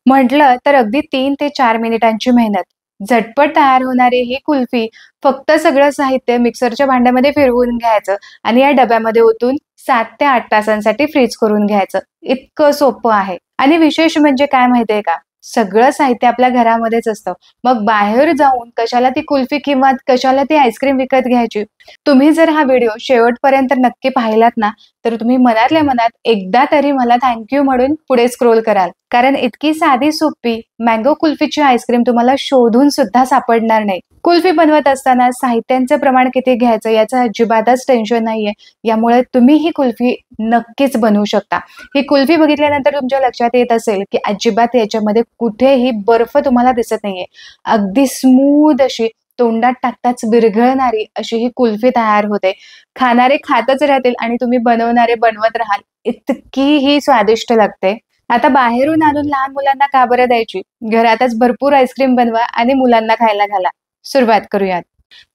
म्हटलं तर अगदी 3 ते 4 मिनिटांची मेहनत. झटपट तयार होणारी ही कुल्फी फक्त सगळं साहित्य मिक्सरच्या भांड्यामध्ये फिरवून घ्यायचं आणि या डब्यामध्ये ओतून 7 ते 8 तासांसाठी फ्रीज करून घ्यायचं. इतकं सोपं आहे. आणि विशेष म्हणजे काय माहितीये का? सगळं साहित्य आपल्या घरामध्येच असतं. मग बाहेर जाऊन कशाला ती कुल्फी किंवा कशाला ती आईस्क्रीम विकत घ्यायची? तुम्ही जर हा व्हिडिओ शेवटपर्यंत नक्की पाहिलात ना, तर तुम्ही मनातल्या मनात एकदा तरी मला थँक यू म्हणून पुढे स्क्रोल कराल. कारण इतकी साधी सोपी मँगो कुल्फीची आईस्क्रीम तुम्हाला शोधून सुद्धा सापडणार नाही. कुल्फी बनवत असताना साहित्यांचं प्रमाण किती घ्यायचं याचं अजिबातच टेन्शन नाहीये. यामुळे तुम्ही ही कुल्फी नक्कीच बनवू शकता. ही कुल्फी बघितल्यानंतर तुमच्या लक्षात येत असेल की अजिबात याच्यामध्ये कुठेही बर्फ तुम्हाला दिसत नाहीये. अगदी स्मूथ अशी तोंडात टाकताच विरघळणारी अशी ही कुल्फी तयार होते. खाणारे खातच राहतील आणि तुम्ही बनवणारे बनवत राहाल. इतकी ही स्वादिष्ट लागते. आता बाहेरून आणून लहान मुलांना का बरं द्यायची? घरातच भरपूर आईस्क्रीम बनवा आणि मुलांना खायला घाला. सुरुवात करूयात.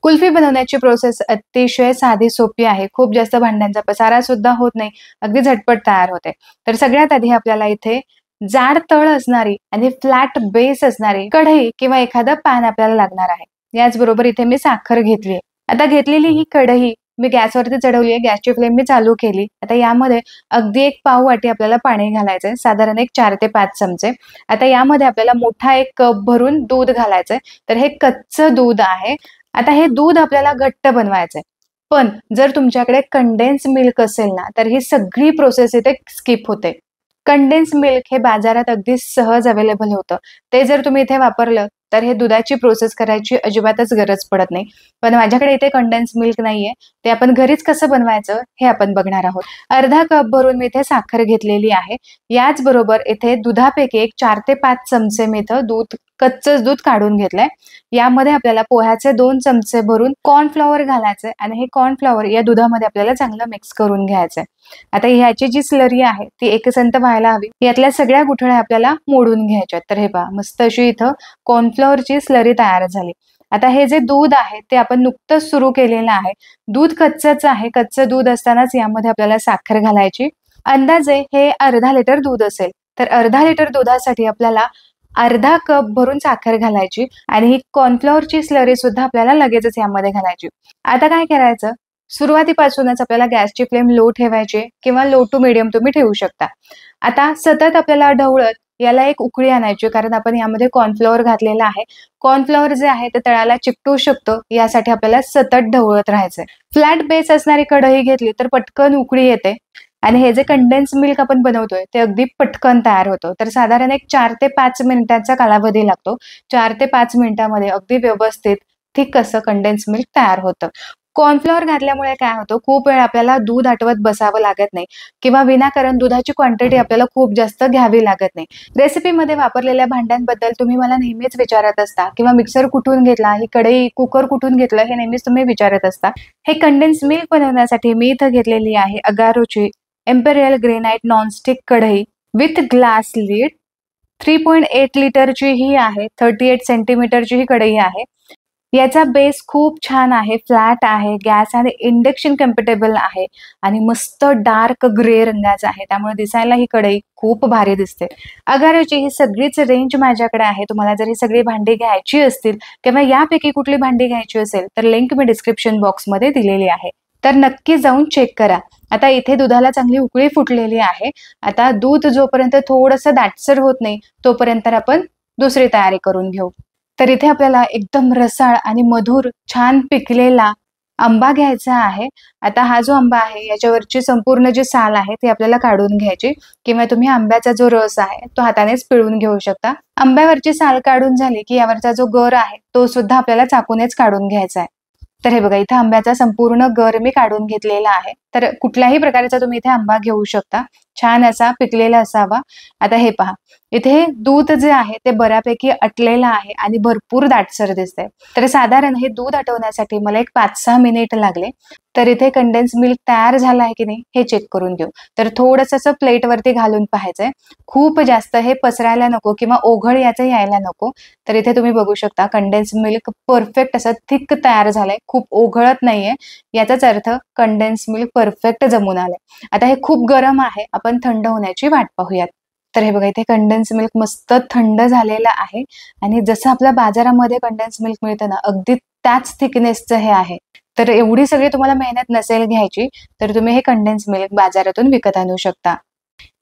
कुल्फी बनवण्याची प्रोसेस अतिशय साधी सोपी आहे. खूप जास्त भांड्यांचा पसारा सुद्धा होत नाही. अगदी झटपट तयार होते. तर सगळ्यात आधी आपल्याला इथे जाड तळ असणारी आणि फ्लॅट बेस असणारी कढई किंवा एखादं पॅन आपल्याला लागणार आहे. याचबरोबर इथे मी साखर घेतली. आता घेतलेली ही कढई मी गॅसवरती चढवली आहे. गॅसची फ्लेम मी चालू केली. आता यामध्ये अगदी 1 पाव वाटी आपल्याला पाणी घालायचंय. साधारण एक 4 ते 5 चमचे. आता यामध्ये आपल्याला मोठा 1 कप भरून दूध घालायचंय. तर हे कच्चं दूध आहे. आता हे दूध आपल्याला घट्ट बनवायचंय. पण जर तुमच्याकडे कंडेन्स मिल्क असेल ना, तर ही सगळी प्रोसेस इथे स्किप होते. कंडेन्स मिल्क हे बाजारात अगदी सहज अवेलेबल होतं. ते जर तुम्ही इथे वापरलं तर हे दुधाची प्रोसेस करायची अजिबातच गरज पडत नाही. पण माझ्याकडे इथे कंडेन्स मिल्क नाहीये. ते आपण घरीच कसं बनवायचं हे आपण बघणार आहोत. अर्धा कप भरून मी इथे साखर घेतलेली आहे. याचबरोबर इथे दुधापैकी एक 4 ते 5 चमचे मी इथं कच्चंच दूध काढून घेतलंय. यामध्ये आपल्याला पोह्याचे 2 चमचे भरून कॉर्नफ्लॉवर घालायचंय आणि हे कॉर्नफ्लॉवर या दुधामध्ये आपल्याला चांगलं मिक्स करून घ्यायचंय. आता ह्याची जी स्लरी आहे ती एकसंत व्हायला हवी. यातल्या सगळ्या गुठळ्या आपल्याला मोडून घ्यायच्यात. तर हे पहा मस्त अशी इथं कॉर्नफ्लॉवरची स्लरी तयार झाली. आता हे जे दूध आहे ते आपण नुकतंच सुरू केलेलं आहे. दूध कच्चंच आहे. कच्चं दूध असतानाच यामध्ये आपल्याला साखर घालायची. अंदाजे हे अर्धा लिटर दूध असेल तर अर्धा लिटर दुधासाठी आपल्याला अर्धा कप भरून साखर घालायची आणि ही कॉर्नफ्लॉवरची स्लरी सुद्धा आपल्याला लगेचच यामध्ये घालायची. आता काय करायचं? सुरुवातीपासूनच आपल्याला गॅसची फ्लेम लो ठेवायची किंवा लो टू मीडियम तुम्ही ठेवू शकता. आता सतत आपल्याला ढवळत याला एक उकळी आणायची कारण आपण यामध्ये कॉर्नफ्लॉवर घातलेला आहे. कॉर्नफ्लॉवर जे आहे ते तळाला चिकटू शकतं यासाठी आपल्याला सतत ढवळत राहायचंय. फ्लॅट बेस असणारी कढई घेतली तर पटकन उकळी येते आणि हे जे कंडेन्स मिल्क आपण बनवतोय ते अगदी पटकन तयार होतं. तर साधारण एक 4 ते 5 मिनिटांचा कालावधी लागतो. 4 ते 5 मिनिटांमध्ये अगदी व्यवस्थित थिक असं कंडेन्स मिल्क तयार होतं. कॉर्नफ्लॉवर घातल्यामुळे काय होतं, खूप वेळ आपल्याला दूध आटवत बसावं लागत नाही किंवा विनाकारण दुधाची क्वांटिटी आपल्याला खूप जास्त घ्यावी लागत नाही. रेसिपीमध्ये वापरलेल्या भांड्यांबद्दल तुम्ही मला नेहमीच विचारत असता किंवा मिक्सर कुठून घेतला, ही कढई, कुकर कुठून घेतलं हे नेहमीच तुम्ही विचारत असता. हे कंडेन्स मिल्क बनवण्यासाठी मी इथं घेतलेली आहे अगारोची एम्पेरियल ग्रेनाइट नॉनस्टिक कढई विथ ग्लास लीड. 3.8 लिटरची ही आहे. 38 सेंटीमीटरची ही कढई आहे. याचा बेस खूप छान आहे. फ्लॅट आहे. गॅस आणि इंडक्शन कम्फर्टेबल आहे आणि मस्त डार्क ग्रे रंगाचा आहे. त्यामुळे दिसायला ही कढई खूप भारी दिसते. अगारोची ही सगळीच रेंज माझ्याकडे आहे. तुम्हाला जर ही सगळी भांडी घ्यायची असतील किंवा यापैकी कुठली भांडी घ्यायची असेल तर लिंक मी डिस्क्रिप्शन बॉक्समध्ये दिलेली आहे. तर नक्की जाऊन चेक करा. आता इथे दुधाला चांगली उकळी फुटलेली आहे. आता दूध जोपर्यंत थोडंसं दाटसर होत नाही तोपर्यंत आपण दुसरी तयारी करून घेऊ. तर इथे आपल्याला एकदम रसाळ आणि मधुर छान पिकलेला आंबा घ्यायचा आहे. आता हा जो आंबा आहे याच्यावरची संपूर्ण जी साल आहे ती आपल्याला काढून घ्यायची किंवा तुम्ही आंब्याचा जो रस आहे तो हातानेच पिळून घेऊ शकता. आंब्यावरची साल काढून झाली की यावरचा जो गर आहे तो सुद्धा आपल्याला चाकूनेच काढून घ्यायचा आहे. तर हे बघा इथे आंब्याचा संपूर्ण गर मी काढून घेतलेला आहे. तर कुठल्याही प्रकारचा तुम्ही इथे आंबा घेऊ शकता. छान असा पिकलेला असावा. आता हे पहा इथे दूध जे आहे ते बऱ्यापैकी आटलेलं आहे आणि भरपूर दाटसर दिसतंय. तर साधारण हे दूध आटवण्यासाठी मला एक 5-6 मिनिट लागले. तर इथे कंडेन्स मिल्क तयार झाला आहे की नाही हे चेक करून घेऊ. तर थोडंसं असं प्लेटवरती घालून पाहायचंय. खूप जास्त हे पसरायला नको किंवा ओघळ याचं यायला नको. तर इथे तुम्ही बघू शकता कंडेन्स मिल्क परफेक्ट असं थिक तयार झालंय. खूप ओघळत नाहीये. याचाच अर्थ कंडेन्स मिल्क परफेक्ट जमून आलंय. आता हे खूप गरम आहे. आपण थंड होण्याची वाट पाहूयात. तर हे बघा, इथे कंडेन्स मिल्क मस्त थंड झालेलं आहे आणि जसं आपल्या बाजारामध्ये कंडेन्स मिल्क मिळतं ना, अगदी त्याच थिकनेसचं हे आहे. तर एवढी सगळी तुम्हाला मेहनत नसेल घ्यायची, तर तुम्ही हे कंडेन्स मिल्क बाजारातून विकत आणू शकता.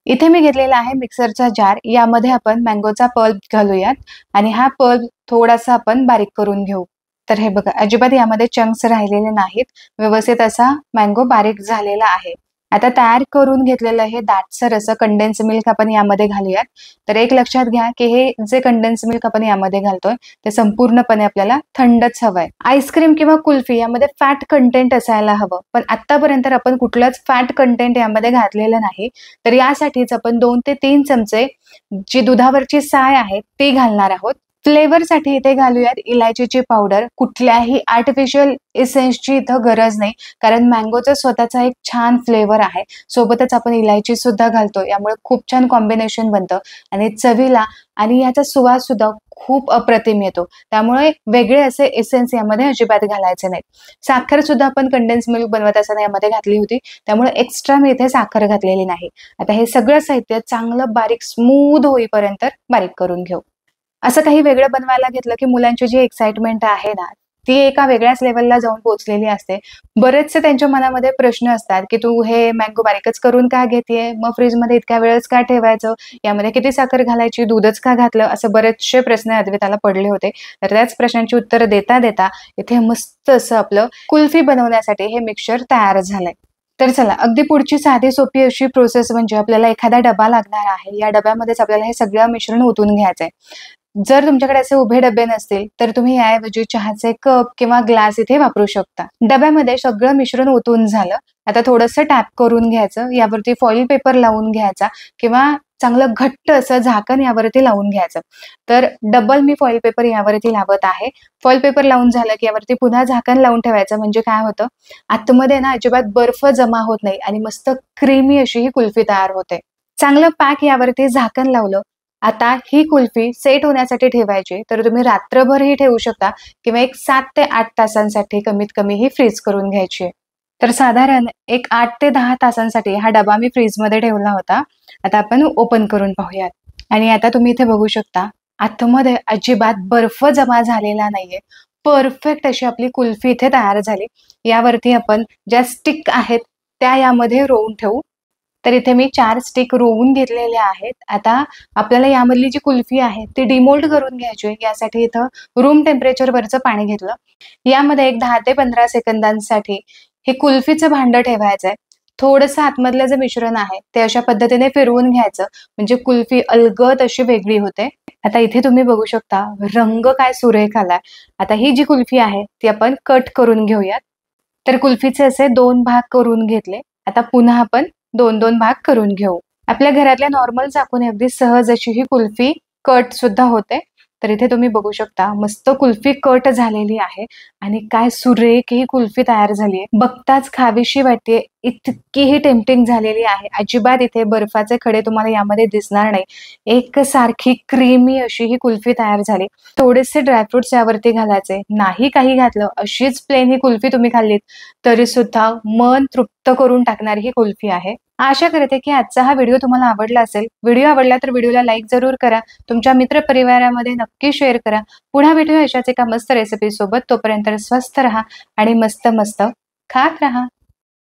इथे मी घेतलेला आहे मिक्सरचा जार. यामध्ये आपण मँगोचा पल्प घालूयात आणि हा पल्प थोडासा आपण बारीक करून घेऊ. तर हे बघा, अजिबात यामध्ये चंक्स राहिलेले नाहीत. व्यवस्थित असा मँगो बारीक झालेला आहे. आता तयार करून घेतलेलं हे दाटसर असं कंडेन्स मिल्क आपण यामध्ये घालूयात. तर एक लक्षात घ्या, की हे जे कंडेन्स मिल्क आपण यामध्ये घालतोय ते संपूर्णपणे आपल्याला थंडच हवंय. आईस्क्रीम किंवा कुल्फी यामध्ये फॅट कंटेंट असायला हवं, पण आतापर्यंत आपण कुठलंच फॅट कंटेंट यामध्ये घातलेलं नाही. तर यासाठीच आपण 2 ते 3 चमचे जी दुधावरची साय आहे ती घालणार आहोत. फ्लेवरसाठी इथे घालूयात इलायचीची पावडर. कुठल्याही आर्टिफिशियल इसेन्सची इथं गरज नाही, कारण मँगोचा स्वतःचा एक छान फ्लेवर आहे. सोबतच आपण इलायची सुद्धा घालतो, यामुळे खूप छान कॉम्बिनेशन बनतं आणि चवीला आणि याचा सुवास सुद्धा खूप अप्रतिम येतो. त्यामुळे वेगळे असे एसेन्स यामध्ये अजिबात घालायचे नाहीत. साखर सुद्धा आपण कंडेन्स मिल्क बनवत असताना यामध्ये घातली होती, त्यामुळे एक्स्ट्रा मी इथे साखर घातलेली नाही. आता हे सगळं साहित्य चांगलं बारीक स्मूथ होईपर्यंत बारीक करून घेऊ. असं काही वेगळं बनवायला घेतलं की मुलांची जी एक्साइटमेंट आहे ना, ती एका वेगळ्याच लेवलला जाऊन पोहोचलेली असते. बरेचसे त्यांच्या मनामध्ये प्रश्न असतात, की "तू हे मँगो बारीकच करून का घेतेय? मग फ्रीजमध्ये इतक्या वेळच का ठेवायचं? यामध्ये किती साखर घालायची? दूधच का घातलं?" असे बरेचसे प्रश्न अद्वैताला पडले होते. तर त्याच प्रश्नांची उत्तरं देता देता इथे मस्त असं आपलं कुल्फी बनवण्यासाठी हे मिक्सचर तयार झालंय. तर चला, अगदी पुढची साधी सोपी अशी प्रोसेस म्हणजे आपल्याला एखादा डबा लागणार आहे. या डब्यामध्येच आपल्याला हे सगळं मिश्रण ओतून घ्यायचंय. जर तुमच्याकडे असे उभे डबे नसतील, तर तुम्ही याऐवजी चहाचे कप किंवा ग्लास इथे वापरू शकता. डब्यामध्ये सगळं मिश्रण ओतून झालं. आता थोडंसं टॅप करून घ्यायचं. यावरती फॉइल पेपर लावून घ्यायचा किंवा चांगलं घट्ट असं झाकण यावरती लावून घ्यायचं. तर डबल मी फॉइल पेपर यावरती लावत आहे. फॉइल पेपर लावून झालं की यावरती पुन्हा झाकण लावून ठेवायचं. म्हणजे काय होतं, आतमध्ये ना अजिबात बर्फ जमा होत नाही आणि मस्त क्रीमी अशी ही कुल्फी तयार होते. चांगलं पॅक यावरती झाकण लावलं. आता ही कुल्फी सेट होण्यासाठी ठेवायची, तर तुम्ही रात्रभरही ठेवू शकता किंवा एक 7 ते 8 तासांसाठी कमीत कमी ही फ्रीज करून घ्यायची आहे. तर साधारण एक 8 ते 10 तासांसाठी हा डबा मी फ्रीजमध्ये ठेवला होता. आता आपण ओपन करून पाहूयात. आणि आता तुम्ही इथे बघू शकता, आतमध्ये अजिबात बर्फ जमा झालेला नाहीये. परफेक्ट अशी आपली कुल्फी इथे तयार झाली. यावरती आपण ज्या स्टिक आहेत त्या यामध्ये रोवून ठेवू. तर इथे मी 4 स्टिक रोवून घेतलेल्या आहेत. आता आपल्याला यामधली जी कुल्फी आहे ती डिमोल्ड करून घ्यायची आहे. यासाठी इथं रूम टेम्परेचरवरचं पाणी घेतलं. यामध्ये एक 10 ते 15 सेकंदांसाठी हे कुल्फीचं भांडं ठेवायचंय. थोडंसं आतमधलं जे मिश्रण आहे ते अशा पद्धतीने फिरवून घ्यायचं, म्हणजे कुल्फी अलगद अशी वेगळी होते. आता इथे तुम्ही बघू शकता, रंग काय सुरेख आलाय. आता ही जी कुल्फी आहे ती आपण कट करून घेऊयात. तर कुल्फीचे असे 2 भाग करून घेतले. आता पुन्हा आपण 2-2 भाग करून घेऊ. आपल्या घरातल्या नॉर्मल चाकूने अगदी सहज अशी ही कुल्फी कट सुद्धा होते. तर इथे तुम्ही बघू शकता, मस्त कुल्फी कट झालेली आहे आणि काय सुरेख ही कुल्फी तयार झाली आहे. बघताच खावीशी वाटते, इतकी ही टेम्प्टिंग झालेली आहे. अजिबात इथे बर्फाचे खडे तुम्हाला यामध्ये दिसणार नाही. एकसारखी क्रीमी अशी ही कुल्फी तयार झाली. थोडेसे ड्रायफ्रुट्स यावरती घालायचे. नाही काही घातलं, अशीच प्लेन ही कुल्फी तुम्ही खाल्लीत तरी सुद्धा मन तृप्त करून टाकणारी ही कुल्फी आहे. आशा करते की आजचा हा व्हिडिओ तुम्हाला आवडला असेल. व्हिडिओ आवडला तर व्हिडिओला लाईक जरूर करा. तुमच्या मित्र परिवारामध्ये नक्की शेअर करा. पुन्हा भेटूया अशाच एका मस्त रेसिपी सोबत. तोपर्यंत स्वस्थ राहा आणि मस्त मस्त खात राहा.